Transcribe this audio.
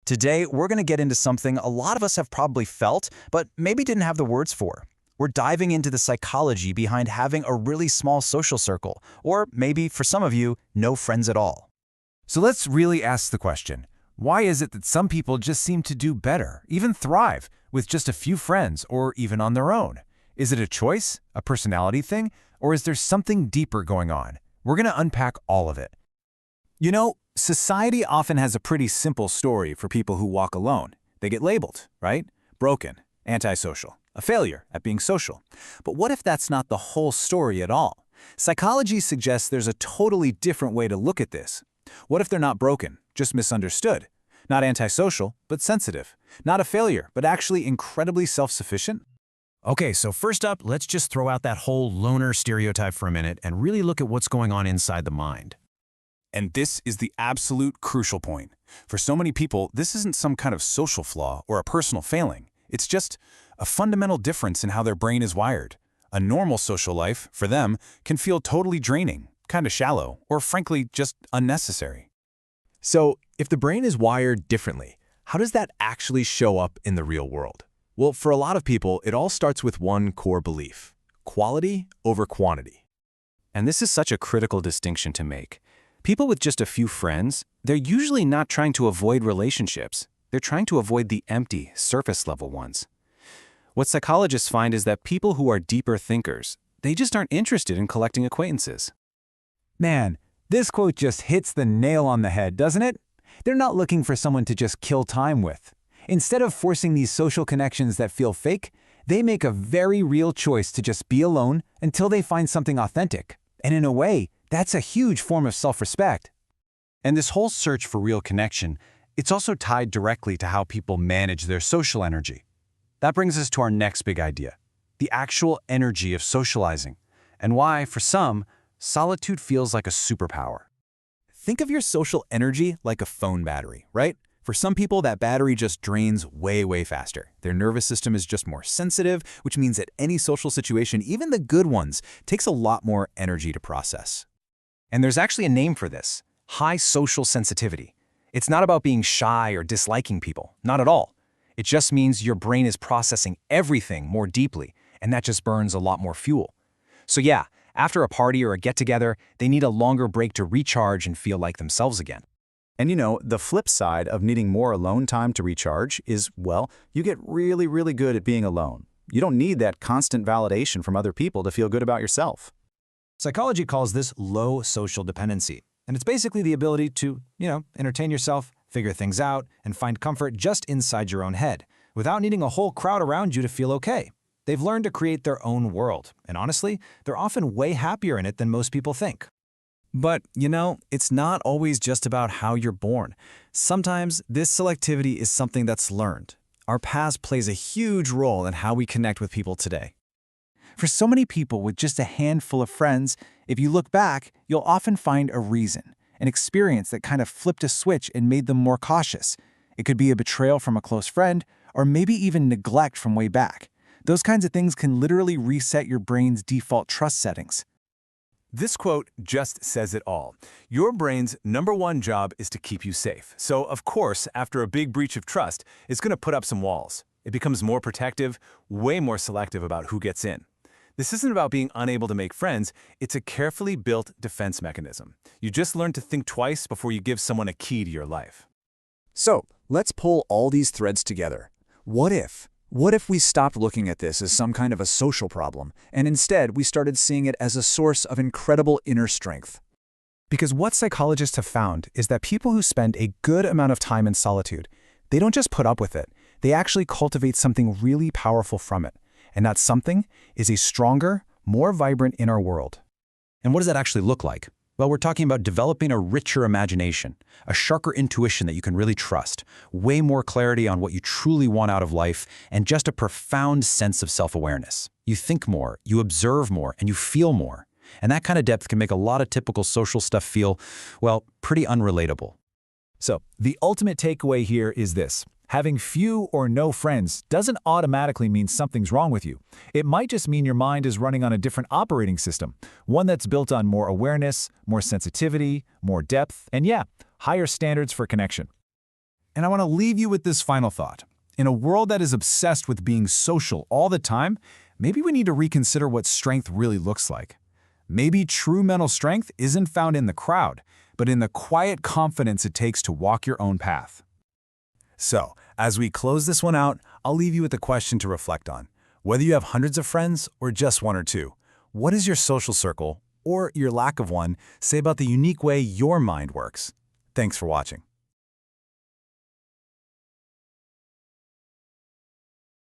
Today, we're going to get into something a lot of us have probably felt, but maybe didn't have the words for. We're diving into the psychology behind having a really small social circle, or maybe, for some of you, no friends at all. So let's really ask the question, why is it that some people just seem to do better, even thrive, with just a few friends or even on their own? Is it a choice, a personality thing, or is there something deeper going on? We're going to unpack all of it. You know, society often has a pretty simple story for people who walk alone. They get labeled, right? Broken, antisocial, a failure at being social. But what if that's not the whole story at all? Psychology suggests there's a totally different way to look at this. What if they're not broken, just misunderstood? Not antisocial, but sensitive. Not a failure, but actually incredibly self-sufficient? Okay, so first up, let's just throw out that whole loner stereotype for a minute and really look at what's going on inside the mind. And this is the absolute crucial point. For so many people, this isn't some kind of social flaw or a personal failing. It's just a fundamental difference in how their brain is wired. A normal social life, for them, can feel totally draining, kind of shallow, or frankly, just unnecessary. So, if the brain is wired differently, how does that actually show up in the real world? Well, for a lot of people, it all starts with one core belief: quality over quantity. And this is such a critical distinction to make. People with just a few friends, they're usually not trying to avoid relationships. They're trying to avoid the empty, surface-level ones. What psychologists find is that people who are deeper thinkers, they just aren't interested in collecting acquaintances. Man, this quote just hits the nail on the head, doesn't it? They're not looking for someone to just kill time with. Instead of forcing these social connections that feel fake, they make a very real choice to just be alone until they find something authentic. And in a way, that's a huge form of self-respect. And this whole search for real connection, it's also tied directly to how people manage their social energy. That brings us to our next big idea, the actual energy of socializing, and why, for some, solitude feels like a superpower. Think of your social energy like a phone battery, right? For some people, that battery just drains way faster. Their nervous system is just more sensitive, which means that any social situation, even the good ones, takes a lot more energy to process. And there's actually a name for this: high social sensitivity. It's not about being shy or disliking people, not at all. It just means your brain is processing everything more deeply, and that just burns a lot more fuel. So yeah, after a party or a get-together, they need a longer break to recharge and feel like themselves again. And you know, the flip side of needing more alone time to recharge is, well, you get really good at being alone. You don't need that constant validation from other people to feel good about yourself. Psychology calls this low social dependency, and it's basically the ability to, entertain yourself, figure things out, and find comfort just inside your own head, without needing a whole crowd around you to feel okay. They've learned to create their own world, and honestly, they're often way happier in it than most people think. But, it's not always just about how you're born. Sometimes this selectivity is something that's learned. Our past plays a huge role in how we connect with people today. For so many people with just a handful of friends, if you look back, you'll often find a reason, an experience that kind of flipped a switch and made them more cautious. It could be a betrayal from a close friend, or maybe even neglect from way back. Those kinds of things can literally reset your brain's default trust settings. This quote just says it all. Your brain's #1 job is to keep you safe. So, of course, after a big breach of trust, it's going to put up some walls. It becomes more protective, way more selective about who gets in. This isn't about being unable to make friends. It's a carefully built defense mechanism. You just learn to think twice before you give someone a key to your life. So, let's pull all these threads together. What if we stopped looking at this as some kind of a social problem, and instead we started seeing it as a source of incredible inner strength? Because what psychologists have found is that people who spend a good amount of time in solitude, they don't just put up with it, they actually cultivate something really powerful from it. And that something is a stronger, more vibrant inner world. And what does that actually look like? Well, we're talking about developing a richer imagination, a sharper intuition that you can really trust, way more clarity on what you truly want out of life, and just a profound sense of self-awareness. You think more, you observe more, and you feel more. And that kind of depth can make a lot of typical social stuff feel, well, pretty unrelatable. So, the ultimate takeaway here is this: having few or no friends doesn't automatically mean something's wrong with you. It might just mean your mind is running on a different operating system, one that's built on more awareness, more sensitivity, more depth, and higher standards for connection. And I want to leave you with this final thought. In a world that is obsessed with being social all the time, maybe we need to reconsider what strength really looks like. Maybe true mental strength isn't found in the crowd, but in the quiet confidence it takes to walk your own path. So, as we close this one out, I'll leave you with a question to reflect on. Whether you have hundreds of friends or just one or two, what does your social circle, or your lack of one, say about the unique way your mind works? Thanks for watching.